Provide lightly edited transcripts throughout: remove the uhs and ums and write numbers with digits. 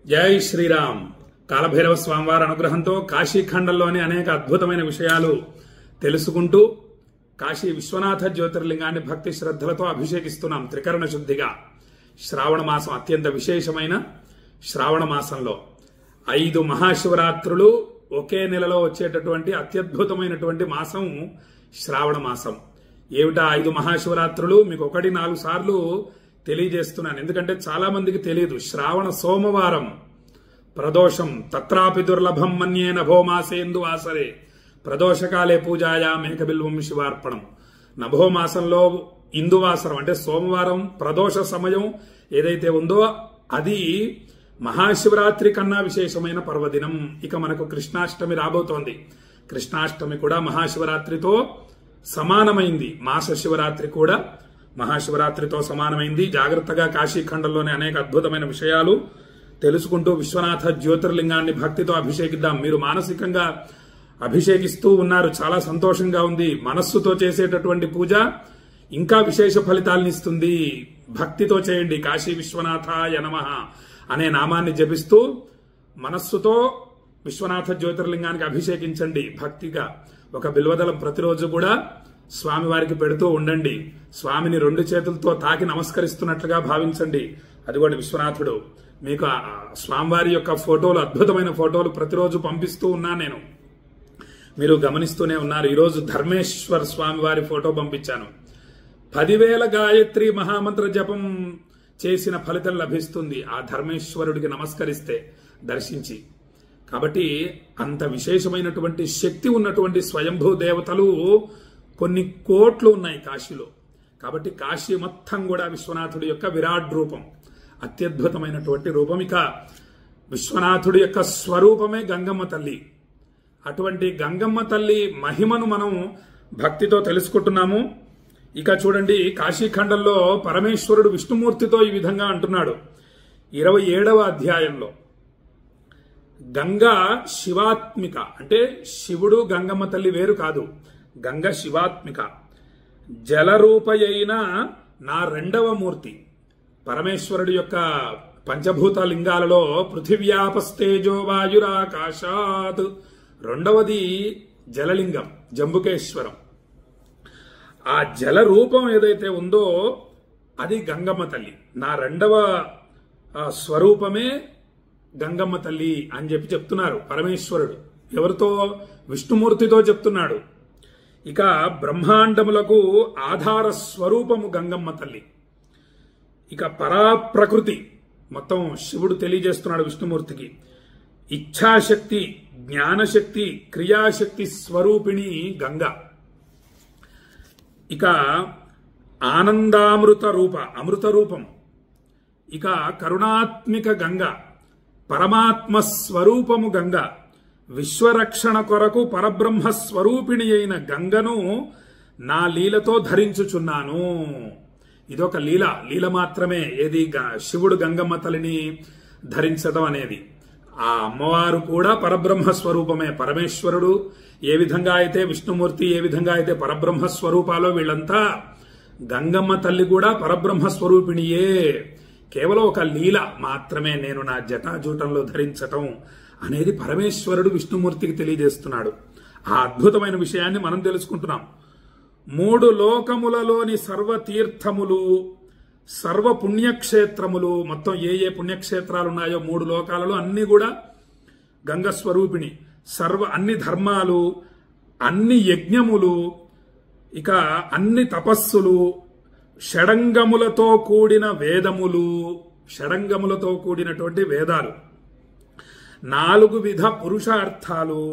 జై శ్రీరామ్. కాలభైరవ స్వామివారి అనుగ్రహంతో కాశీఖండంలోని అనేక అద్భుతమైన విషయాలు తెలుసుకుంటూ కాశీ విశ్వనాథ జ్యోతిర్లింగాన్ని భక్తి శ్రద్ధలతో అభిషేకిస్తున్నాం. త్రికరణ శుద్ధిగా శ్రావణ మాసం అత్యంత విశేషమైన శ్రావణ మాసంలో 5 మహాశివరాత్రులు ఒకే నెలలో వచ్చేటటువంటి అత్యద్భుతమైనటువంటి మాసం శ్రావణ మాసం. ఏమిటా 5 మహాశివరాత్రులు? మీకు 1-4 సార్లు తెలియజేస్తున్నాను, ఎందుకంటే చాలా మందికి తెలియదు. శ్రావణ సోమవారం ప్రదోషం తత్రాపి దుర్లభం మన్యే నభోమాసేందు ఆసరే ప్రదోషకాలే పూజాయా మేకబిల్వం శివార్పణం. నభోమాసంలో ఇందువాసరం అంటే సోమవారం ప్రదోష సమయం ఏదైతే ఉందో అది మహాశివరాత్రి కన్నా విశేషమైన పర్వదినం. ఇక మనకు కృష్ణాష్టమి రాబోతోంది. కృష్ణాష్టమి కూడా మహాశివరాత్రితో సమానమైంది. మాస శివరాత్రి కూడా మహాశివరాత్రితో సమానమైంది. జాగ్రత్తగా కాశీఖండంలోని అనేక అద్భుతమైన విషయాలు తెలుసుకుంటూ విశ్వనాథ జ్యోతిర్లింగాన్ని భక్తితో అభిషేకిద్దాం. మీరు మానసికంగా అభిషేకిస్తూ ఉన్నారు, చాలా సంతోషంగా ఉంది. మనస్సుతో చేసేటటువంటి పూజ ఇంకా విశేష ఫలితాలను ఇస్తుంది. భక్తితో చేయండి. కాశీ విశ్వనాథాయ నమః అనే నామాన్ని జపిస్తూ మనస్సుతో విశ్వనాథ జ్యోతిర్లింగానికి అభిషేకించండి. భక్తిగా ఒక బిల్వదళం ప్రతిరోజు కూడా స్వామివారికి పెడుతూ ఉండండి. స్వామిని 2 చేతులతో తాకి నమస్కరిస్తున్నట్లుగా భావించండి. అదిగోండి విశ్వనాథుడు. మీకు స్వామివారి యొక్క ఫోటోలు, అద్భుతమైన ఫోటోలు ప్రతిరోజు పంపిస్తూ ఉన్నా నేను, మీరు గమనిస్తూనే ఉన్నారు. ఈరోజు ధర్మేశ్వర్ స్వామివారి ఫోటో పంపించాను. 10,000 గాయత్రి మహామంత్ర జపం చేసిన ఫలితం లభిస్తుంది ఆ ధర్మేశ్వరుడికి నమస్కరిస్తే, దర్శించి. కాబట్టి అంత విశేషమైనటువంటి శక్తి ఉన్నటువంటి స్వయంభూ దేవతలు కొన్ని కోట్లు ఉన్నాయి కాశీలో. కాబట్టి కాశీ మొత్తం కూడా విశ్వనాథుడి యొక్క విరాట్ రూపం, అత్యద్భుతమైనటువంటి రూపం. ఇక విశ్వనాథుడి యొక్క స్వరూపమే గంగమ్మ తల్లి. అటువంటి గంగమ్మ తల్లి మహిమను మనం భక్తితో తెలుసుకుంటున్నాము. ఇక చూడండి, కాశీఖండంలో పరమేశ్వరుడు విష్ణుమూర్తితో ఈ విధంగా అంటున్నాడు 27వ అధ్యాయంలో. గంగా శివాత్మిక అంటే శివుడు గంగమ్మ తల్లి వేరు కాదు. గంగ శివాత్మిక, జలరూపయైన నా 2వ మూర్తి. పరమేశ్వరుడి యొక్క పంచభూత లింగాలలో పృథివ్యాపస్తేజో వాయురాకాశాత్ 2వది జలలింగం, జంబుకేశ్వరం. ఆ జల రూపం ఏదైతే ఉందో అది గంగమ్మ తల్లి. నా 2వ స్వరూపమే గంగమ్మ తల్లి అని చెప్తున్నారు పరమేశ్వరుడు. ఎవరితో? విష్ణుమూర్తితో చెప్తున్నాడు. ఇక బ్రహ్మాండములకు ఆధార స్వరూపము గంగమ్మ తల్లి. ఇక పరాప్రకృతి మొత్తం శివుడు తెలియజేస్తున్నాడు విష్ణుమూర్తికి. ఇచ్ఛాశక్తి, జ్ఞానశక్తి, క్రియాశక్తి స్వరూపిణి గంగ. ఇక ఆనందామృత రూప, అమృత రూపం. ఇక కరుణాత్మిక గంగ, పరమాత్మ స్వరూపము గంగ. విశ్వరక్షణ కొరకు పరబ్రహ్మ స్వరూపిణి అయిన గంగను నా లీలతో ధరించుచున్నాను. ఇదొక లీల, లీల మాత్రమే. ఏది? శివుడు గంగమ్మ తల్లిని ధరించడం అనేది. ఆ అమ్మవారు కూడా పరబ్రహ్మ స్వరూపమే. పరమేశ్వరుడు ఏ విధంగా అయితే విష్ణుమూర్తి, ఏ విధంగా అయితే పరబ్రహ్మ స్వరూపాలో, వీళ్ళంతా గంగమ్మ తల్లి కూడా పరబ్రహ్మ స్వరూపిణియే. కేవలం ఒక లీల మాత్రమే నేను నా జటాజూటంలో ధరించటం అనేది పరమేశ్వరుడు విష్ణుమూర్తికి తెలియజేస్తున్నాడు. ఆ అద్భుతమైన విషయాన్ని మనం తెలుసుకుంటున్నాం. 3 లోకములలోని సర్వతీర్థములు, సర్వ పుణ్యక్షేత్రములు, మొత్తం ఏ పుణ్యక్షేత్రాలు ఉన్నాయో 3 లోకాలలో అన్ని కూడా గంగ స్వరూపిణి. అన్ని ధర్మాలు, అన్ని యజ్ఞములు, ఇక అన్ని తపస్సులు, షడంగములతో కూడిన వేదములు, షడంగములతో కూడినటువంటి వేదాలు, 4 విధ పురుషార్థాలు,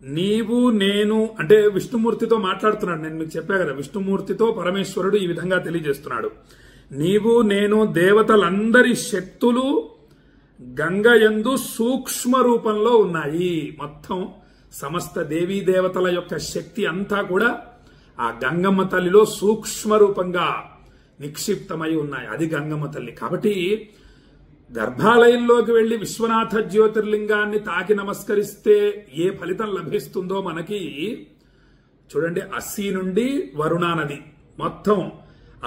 నీవు నేను అంటే విష్ణుమూర్తితో మాట్లాడుతున్నాడు. నేను మీకు చెప్పా కదా, విష్ణుమూర్తితో పరమేశ్వరుడు ఈ విధంగా తెలియజేస్తున్నాడు. నీవు నేను దేవతలందరి శక్తులు గంగయందు సూక్ష్మ రూపంలో ఉన్నాయి. మొత్తం సమస్త దేవీ దేవతల యొక్క శక్తి అంతా కూడా ఆ గంగమ్మ తల్లిలో సూక్ష్మ రూపంగా నిక్షిప్తమై ఉన్నాయి. అది గంగమ్మ తల్లి. కాబట్టి గర్భాలయంలోకి వెళ్లి విశ్వనాథ జ్యోతిర్లింగాన్ని తాకి నమస్కరిస్తే ఏ ఫలితం లభిస్తుందో మనకి చూడండి. అస్సీ నుండి వరుణా నది మొత్తం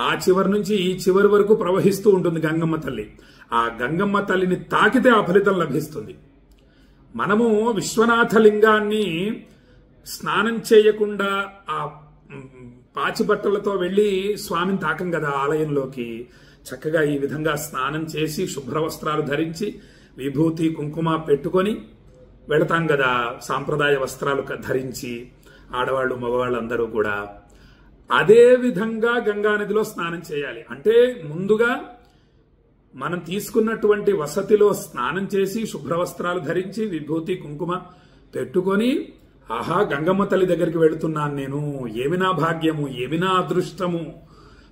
ఆ చివరి నుంచి ఈ చివరి వరకు ప్రవహిస్తూ ఉంటుంది గంగమ్మ తల్లి. ఆ గంగమ్మ తల్లిని తాకితే ఆ ఫలితం లభిస్తుంది. మనము విశ్వనాథ లింగాన్ని స్నానం చేయకుండా ఆ పాచిబట్టలతో వెళ్లి స్వామిని తాకం కదా ఆలయంలోకి. చక్కగా ఈ విధంగా స్నానం చేసి శుభ్ర వస్త్రాలు ధరించి విభూతి కుంకుమ పెట్టుకొని వెళతాం కదా, సాంప్రదాయ వస్త్రాలు ధరించి ఆడవాళ్లు మగవాళ్ళు అందరూ కూడా. అదే విధంగా గంగానదిలో స్నానం చేయాలి. అంటే ముందుగా మనం తీసుకున్నటువంటి వసతిలో స్నానం చేసి శుభ్రవస్త్రాలు ధరించి విభూతి కుంకుమ పెట్టుకొని, ఆహా గంగమ్మ తల్లి దగ్గరికి వెళుతున్నాను నేను, ఏమి నా భాగ్యము, ఏమి నా అదృష్టము,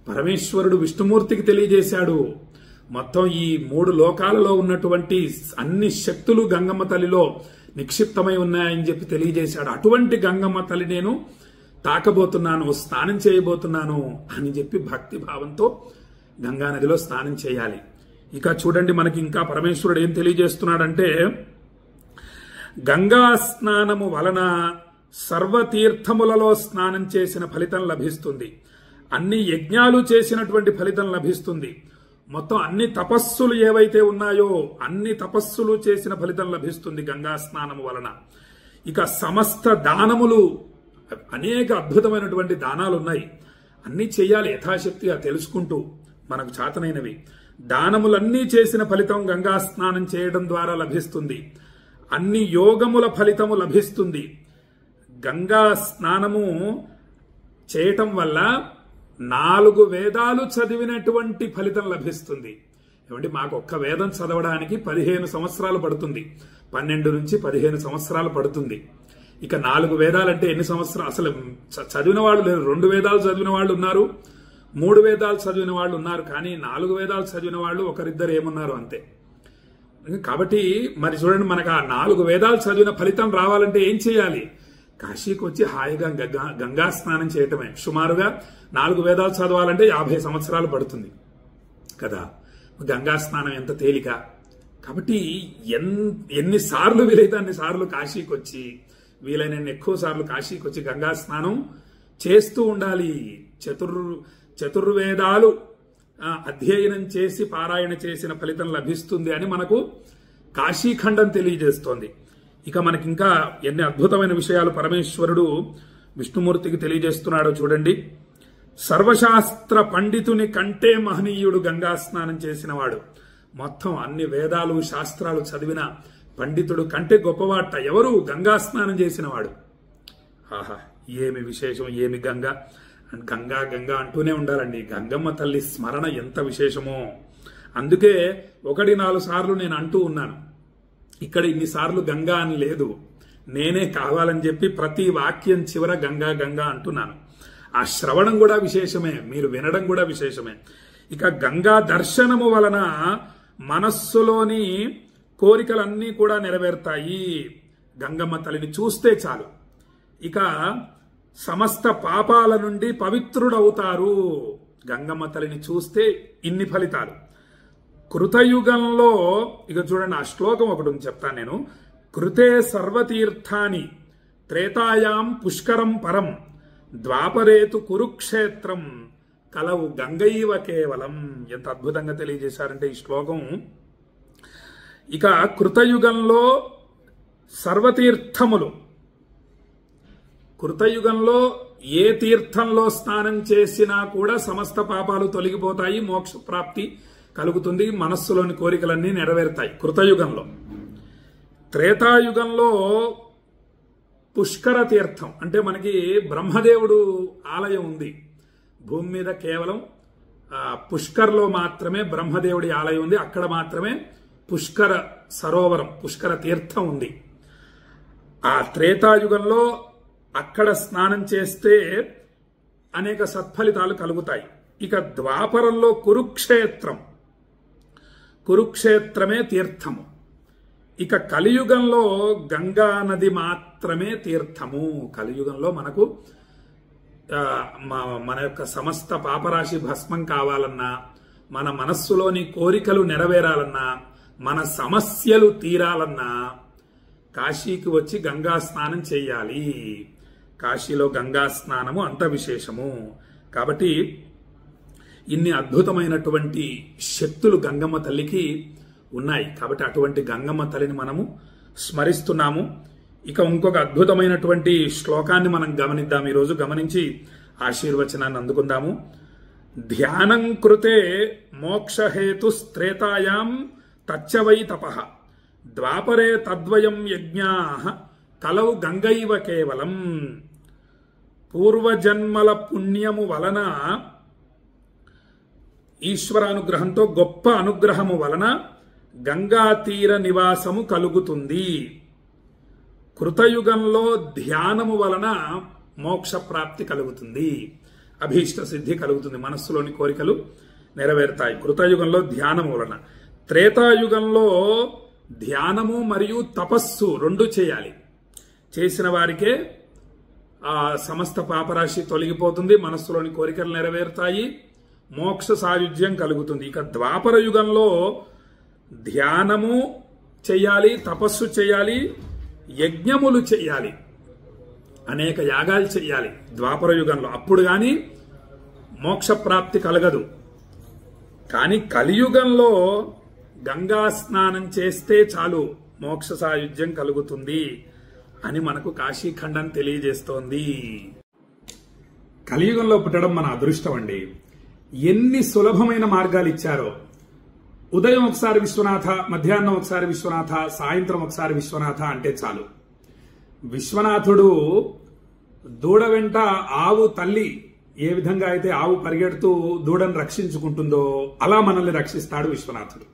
పరమేశ్వరుడు విష్ణుమూర్తికి తెలియజేశాడు. మొత్తం ఈ 3 లోకాలలో ఉన్నటువంటి అన్ని శక్తులు గంగమ్మ తల్లిలో నిక్షిప్తమై ఉన్నాయని చెప్పి తెలియజేశాడు. అటువంటి గంగమ్మ తల్లి నేను తాకబోతున్నాను, స్నానం చేయబోతున్నాను అని చెప్పి భక్తి భావంతో గంగానదిలో స్నానం చేయాలి. ఇక చూడండి, మనకి ఇంకా పరమేశ్వరుడు ఏం తెలియజేస్తున్నాడంటే, గంగా స్నానము వలన సర్వతీర్థములలో స్నానం చేసిన ఫలితం లభిస్తుంది, అన్ని యజ్ఞాలు చేసినటువంటి ఫలితం లభిస్తుంది, మొత్తం అన్ని తపస్సులు ఏవైతే ఉన్నాయో అన్ని తపస్సులు చేసిన ఫలితం లభిస్తుంది గంగా స్నానము వలన. ఇక సమస్త దానములు, అనేక అద్భుతమైనటువంటి దానాలు ఉన్నాయి, అన్ని చెయ్యాలి యథాశక్తిగా తెలుసుకుంటూ మనకు చాతనైనవి. దానములన్నీ చేసిన ఫలితం గంగా స్నానం చేయడం ద్వారా లభిస్తుంది, అన్ని యోగముల ఫలితము లభిస్తుంది. గంగా స్నానము చేయటం వల్ల 4 వేదాలు చదివినటువంటి ఫలితం లభిస్తుంది. ఏమంటే మాకు ఒక్క వేదం చదవడానికి 15 సంవత్సరాలు పడుతుంది, 12 నుంచి 15 సంవత్సరాలు పడుతుంది. ఇక 4 వేదాలంటే ఎన్ని సంవత్సరాలు? అసలు చదివిన వాళ్ళు లేరు. 2 వేదాలు చదివిన వాళ్ళు ఉన్నారు, 3 వేదాలు చదివిన వాళ్ళు ఉన్నారు, కానీ 4 వేదాలు చదివిన వాళ్ళు ఒకరిద్దరు ఏమున్నారు అంతే. కాబట్టి మరి చూడండి, మనకు ఆ 4 వేదాలు చదివిన ఫలితం రావాలంటే ఏం చేయాలి? కాశీకి వచ్చి హాయిగా గంగా స్నానం చేయటమే. సుమారుగా 4 వేదాలు చదవాలంటే 50 సంవత్సరాలు పడుతుంది కదా. గంగా స్నానం ఎంత తేలిక. కాబట్టి ఎన్నిసార్లు వీలైతే అన్నిసార్లు కాశీకి వచ్చి, వీలైనన్ని ఎక్కువ సార్లు కాశీకి వచ్చి గంగా స్నానం చేస్తూ ఉండాలి. చతుర్వేదాలు అధ్యయనం చేసి పారాయణ చేసిన ఫలితం లభిస్తుంది అని మనకు కాశీఖండం తెలియజేస్తోంది. ఇక మనకి ఇంకా ఎన్ని అద్భుతమైన విషయాలు పరమేశ్వరుడు విష్ణుమూర్తికి తెలియజేస్తున్నాడో చూడండి. సర్వశాస్త్ర పండితుని కంటే మహనీయుడు గంగా స్నానం చేసినవాడు. మొత్తం అన్ని వేదాలు శాస్త్రాలు చదివిన పండితుడు కంటే గొప్పవాట ఎవరు? గంగా స్నానం చేసినవాడు. ఆహా, ఏమి విశేషం, ఏమి గంగా. గంగా గంగా అంటూనే ఉండాలండి. గంగమ్మ తల్లి స్మరణ ఎంత విశేషమో. అందుకే 1-4 సార్లు నేను అంటూ ఉన్నాను. ఇక్కడ ఇన్నిసార్లు గంగా అని లేదు, నేనే కావాలని చెప్పి ప్రతి వాక్యం చివర గంగా గంగా అంటున్నాను. ఆ శ్రవణం కూడా విశేషమే, మీరు వినడం కూడా విశేషమే. ఇక గంగా దర్శనము వలన మనస్సులోని కోరికలన్నీ కూడా నెరవేరుతాయి. గంగమ్మ తల్లిని చూస్తే చాలు. ఇక సమస్త పాపాల నుండి పవిత్రుడవుతారు. గంగమ్మ తల్లిని చూస్తే ఇన్ని ఫలితాలు. కృతయుగంలో ఇక చూడండి, ఆ శ్లోకం ఒకటి చెప్తాను నేను. కృతే సర్వతీర్థాని త్రేతాయాం పుష్కరం పరం ద్వాపరేతు కురుక్షేత్రం కలవు గంగైవ కేవలం. ఎంత అద్భుతంగా తెలియజేశారంటే ఈ శ్లోకం. ఇక కృతయుగంలో సర్వతీర్థములు, కృతయుగంలో ఏ తీర్థంలో స్నానం చేసినా కూడా సమస్త పాపాలు తొలగిపోతాయి, మోక్ష ప్రాప్తి కలుగుతుంది, మనస్సులోని కోరికలన్నీ నెరవేరుతాయి కృతయుగంలో. త్రేతాయుగంలో పుష్కర తీర్థం అంటే మనకి బ్రహ్మదేవుడు ఆలయం ఉంది భూమి మీద. కేవలం పుష్కర్లో మాత్రమే బ్రహ్మదేవుడి ఆలయం ఉంది, అక్కడ మాత్రమే పుష్కర సరోవరం, పుష్కర తీర్థం ఉంది. ఆ త్రేతాయుగంలో అక్కడ స్నానం చేస్తే అనేక సత్ఫలితాలు కలుగుతాయి. ఇక ద్వాపరంలో కురుక్షేత్రమే తీర్థము. ఇక కలియుగంలో గంగా నది మాత్రమే తీర్థము. కలియుగంలో మనకు మన యొక్క సమస్త పాపరాశి భస్మం కావాలన్నా, మన మనస్సులోని కోరికలు నెరవేరాలన్నా, మన సమస్యలు తీరాలన్నా కాశీకి వచ్చి గంగా స్నానం చేయాలి. కాశీలో గంగా స్నానము అంత విశేషము. కాబట్టి ఇన్ని అద్భుతమైనటువంటి శక్తులు గంగమ్మ తల్లికి ఉన్నాయి. కాబట్టి అటువంటి గంగమ్మ తల్లిని మనము స్మరిస్తున్నాము. ఇక ఇంకొక అద్భుతమైనటువంటి శ్లోకాన్ని మనం గమనిద్దాం. ఈరోజు గమనించి ఆశీర్వచనాన్ని అందుకుందాము. ధ్యానం కృతే మోక్షహేతు త్రేతాయాం తచ్చవై తపః ద్వాపరే తద్వయం యజ్ఞాః కలౌ గంగైవ కేవలం. పూర్వజన్మల పుణ్యము వలన, ఈశ్వరానుగ్రహంతో గొప్ప అనుగ్రహము వలన గంగా తీర నివాసము కలుగుతుంది. కృతయుగంలో ధ్యానము వలన మోక్ష ప్రాప్తి కలుగుతుంది, అభీష్ట సిద్ధి కలుగుతుంది, మనస్సులోని కోరికలు నెరవేరుతాయి కృతయుగంలో ధ్యానము వలన. త్రేతాయుగంలో ధ్యానము మరియు తపస్సు రెండు చేయాలి. చేసిన వారికే ఆ సమస్త పాపరాశి తొలగిపోతుంది, మనస్సులోని కోరికలు నెరవేరుతాయి, మోక్ష సాయుధ్యం కలుగుతుంది. ఇక ద్వాపర యుగంలో ధ్యానము చెయ్యాలి, తపస్సు చేయాలి, యజ్ఞములు చెయ్యాలి, అనేక యాగాలు చెయ్యాలి ద్వాపర యుగంలో. అప్పుడు గాని మోక్ష ప్రాప్తి కలగదు. కానీ కలియుగంలో గంగా స్నానం చేస్తే చాలు మోక్ష సాయుధ్యం కలుగుతుంది అని మనకు కాశీఖండం తెలియజేస్తోంది. కలియుగంలో పుట్టడం మన అదృష్టం అండి. ఎన్ని సులభమైన మార్గాలు ఇచ్చారో. ఉదయం ఒకసారి విశ్వనాథ, మధ్యాహ్నం ఒకసారి విశ్వనాథ, సాయంత్రం ఒకసారి విశ్వనాథ అంటే చాలు. విశ్వనాథుడు దూడ వెంట ఆవు తల్లి ఏ విధంగా అయితే ఆవు పరిగెడుతూ దూడను రక్షించుకుంటుందో అలా మనల్ని రక్షిస్తాడు విశ్వనాథుడు.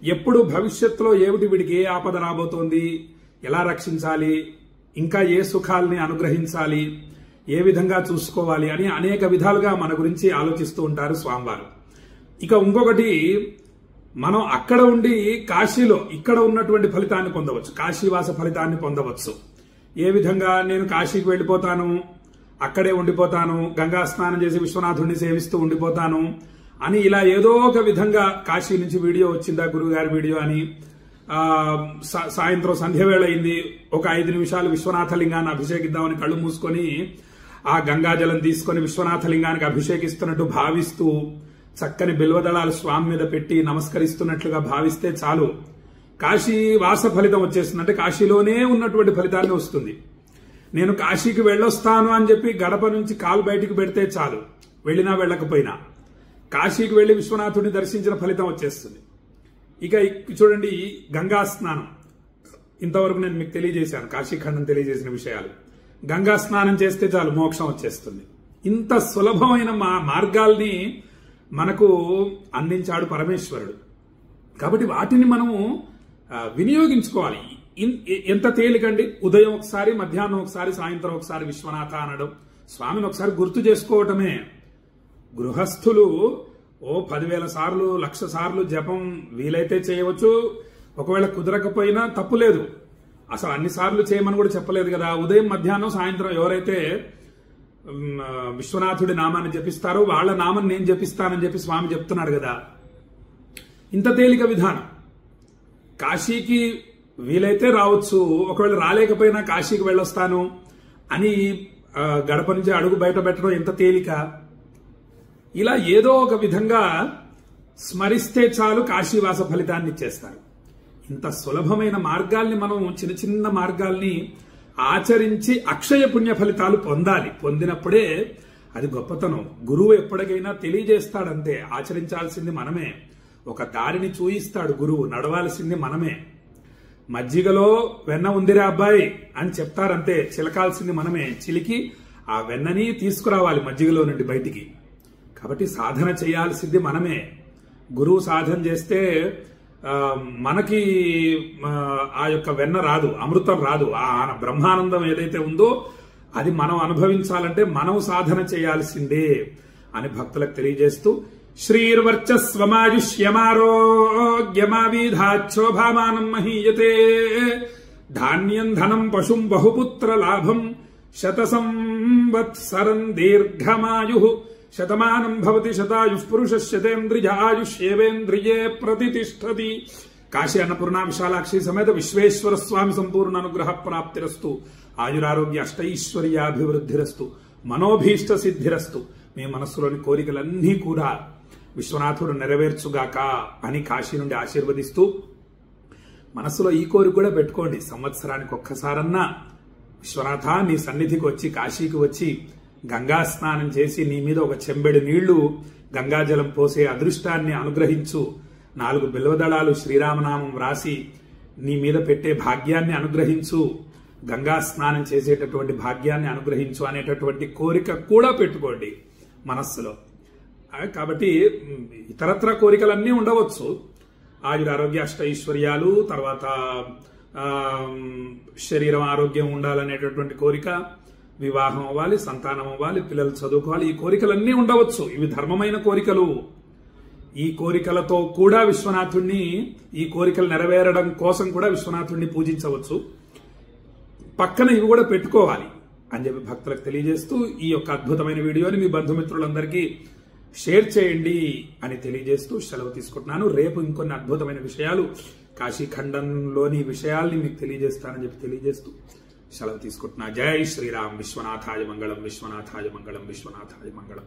ఎప్పుడు భవిష్యత్తులో ఏమిటి, వీడికి ఏ ఆపద రాబోతోంది, ఎలా రక్షించాలి, ఇంకా ఏ సుఖాల్ని అనుగ్రహించాలి, ఏ విధంగా చూసుకోవాలి అని అనేక విధాలుగా మన గురించి ఆలోచిస్తూ ఉంటారు స్వామివారు. ఇక ఇంకొకటి, మనం అక్కడ ఉండి కాశీలో ఇక్కడ ఉన్నటువంటి ఫలితాన్ని పొందవచ్చు, కాశీవాస ఫలితాన్ని పొందవచ్చు. ఏ విధంగా, నేను కాశీకి వెళ్ళిపోతాను, అక్కడే ఉండిపోతాను, గంగా స్నానం చేసి విశ్వనాథుడిని సేవిస్తూ ఉండిపోతాను అని ఇలా ఏదో ఒక విధంగా కాశీ నుంచి వీడియో వచ్చిందా, గురువు గారి వీడియో అని, సాయంత్రం సంధ్య వేళ అయింది, ఒక 5 నిమిషాలు విశ్వనాథలింగాన్ని అభిషేకిద్దామని కళ్ళు మూసుకొని ఆ గంగాజలం తీసుకొని విశ్వనాథలింగానికి అభిషేకిస్తున్నట్టు భావిస్తూ చక్కని బిల్వదళాలు స్వామి మీద పెట్టి నమస్కరిస్తున్నట్లుగా భావిస్తే చాలు కాశీ వాస ఫలితం వచ్చేస్తుంది. అంటే కాశీలోనే ఉన్నటువంటి ఫలితాన్ని వస్తుంది. నేను కాశీకి వెళ్ళొస్తాను అని చెప్పి గడప నుంచి కాలు బయటికి పెడితే చాలు, వెళ్ళినా వెళ్ళకపోయినా కాశీకి వెళ్లి విశ్వనాథుడిని దర్శించిన ఫలితం వచ్చేస్తుంది. ఇక చూడండి, గంగా స్నానం ఇంతవరకు నేను మీకు తెలియజేశాను, కాశీఖండం తెలియజేసిన విషయాలు. గంగా స్నానం చేస్తే చాలు మోక్షం వచ్చేస్తుంది. ఇంత సులభమైన మార్గాల్ని మనకు అందించాడు పరమేశ్వరుడు. కాబట్టి వాటిని మనము వినియోగించుకోవాలి. ఎంత తేలికండి, ఉదయం ఒకసారి, మధ్యాహ్నం ఒకసారి, సాయంత్రం ఒకసారి విశ్వనాథ అనడం, స్వామిని ఒకసారి గుర్తు చేసుకోవటమే. గృహస్థులు 10,000 సార్లు 1,00,000 సార్లు జపం వీలైతే చేయవచ్చు, ఒకవేళ కుదరకపోయినా తప్పులేదు. అసలు అన్ని సార్లు చేయమని కూడా చెప్పలేదు కదా. ఉదయం, మధ్యాహ్నం, సాయంత్రం ఎవరైతే విశ్వనాథుడి నామాన్ని జపిస్తారో వాళ్ళ నామం నేను జపిస్తానని చెప్పి స్వామి చెప్తున్నాడు కదా. ఇంత తేలిక విధానం. కాశీకి వీలైతే రావచ్చు, ఒకవేళ రాలేకపోయినా కాశీకి వెళ్ళొస్తాను అని గడప నుంచి అడుగు బయట పెట్టడం ఎంత తేలిక. ఇలా ఏదో ఒక విధంగా స్మరిస్తే చాలు కాశీవాస ఫలితాన్ని ఇచ్చేస్తారు. ఇంత సులభమైన మార్గాల్ని మనం, చిన్న చిన్న మార్గాల్ని ఆచరించి అక్షయ పుణ్య ఫలితాలు పొందాలి. పొందినప్పుడే అది గొప్పతనం. గురువు ఎప్పటికైనా తెలియజేస్తాడంతే, ఆచరించాల్సింది మనమే. ఒక దారిని చూయిస్తాడు గురువు, నడవాల్సింది మనమే. మజ్జిగలో వెన్న ఉందిరా అబ్బాయి అని చెప్తారంతే, చిలకాల్సింది మనమే. చిలికి ఆ వెన్నని తీసుకురావాలి మజ్జిగలో నుండి బయటికి. కాబట్టి సాధన చేయాల్సింది మనమే. గురువు సాధన చేస్తే మనకి ఆ యొక్క వెన్న రాదు, అమృతం రాదు. ఆ బ్రహ్మానందం ఏదైతే ఉందో అది మనం అనుభవించాలంటే మనం సాధన చేయాల్సిందే అని భక్తులకు తెలియజేస్తూ, శ్రీర్వర్చస్వమాయుష్యమారోగ్యమావిధాక్షోభామానం మహీయతే ధాన్యం ధనం పశుం బహుపుత్ర లాభం శతసంవత్సరం దీర్ఘమాయు శతమానం భవతి శతాయుః పురుషః శతేంద్రియ ఆయుష్యేవేంద్రియే ప్రతిష్ఠతి. కాశీ అన్నపూర్ణ విశాలాక్షి సమేత విశ్వేశ్వర స్వామి సంపూర్ణ అనుగ్రహ ప్రాప్తిరస్తు. ఆయురారోగ్య అష్టైశ్వర్యాభివృద్ధిరస్తు. మనోభీష్ట సిద్ధిరస్తు. మీ మనస్సులోని కోరికలన్నీ కూడా విశ్వనాథుడు నెరవేర్చుగాక అని కాశీ నుండి ఆశీర్వదిస్తూ, మనసులో ఈ కోరిక కూడా పెట్టుకోండి, సంవత్సరానికి ఒక్కసారన్నా విశ్వనాథ నీ సన్నిధికి వచ్చి, కాశీకి వచ్చి గంగా స్నానం చేసి నీ మీద ఒక చెంబెడు నీళ్లు గంగాజలం పోసే అదృష్టాన్ని అనుగ్రహించు, 4 బిల్వదళాలు శ్రీరామనామం రాసి నీ మీద పెట్టే భాగ్యాన్ని అనుగ్రహించు, గంగా స్నానం చేసేటటువంటి భాగ్యాన్ని అనుగ్రహించు అనేటటువంటి కోరిక కూడా పెట్టుకోండి మనస్సులో. కాబట్టి ఇతరత్ర కోరికలన్నీ ఉండవచ్చు, ఆయుర ఆరోగ్య అష్టైశ్వర్యాలు, తర్వాత శరీరం ఆరోగ్యం ఉండాలనేటటువంటి కోరిక, వివాహం అవ్వాలి, సంతానం అవ్వాలి, పిల్లలు చదువుకోవాలి, ఈ కోరికలన్నీ ఉండవచ్చు. ఇవి ధర్మమైన కోరికలు. ఈ కోరికలతో కూడా విశ్వనాథుణ్ణి, ఈ కోరికలు నెరవేరడం కోసం కూడా విశ్వనాథుణ్ణి పూజించవచ్చు. పక్కన ఇవి కూడా పెట్టుకోవాలి అని చెప్పి భక్తులకు తెలియజేస్తూ ఈ యొక్క అద్భుతమైన వీడియోని మీ బంధుమిత్రులందరికీ షేర్ చేయండి అని తెలియజేస్తూ సెలవు తీసుకుంటున్నాను. రేపు ఇంకొన్ని అద్భుతమైన విషయాలు, కాశీఖండంలోని విషయాల్ని మీకు తెలియజేస్తానని చెప్పి తెలియజేస్తూ సెలవు తీసుకుంటున్నా. జై శ్రీరామ్. విశ్వనాథాయ మంగళం, విశ్వనాథాయ మంగళం, విశ్వనాథాయ మంగళం.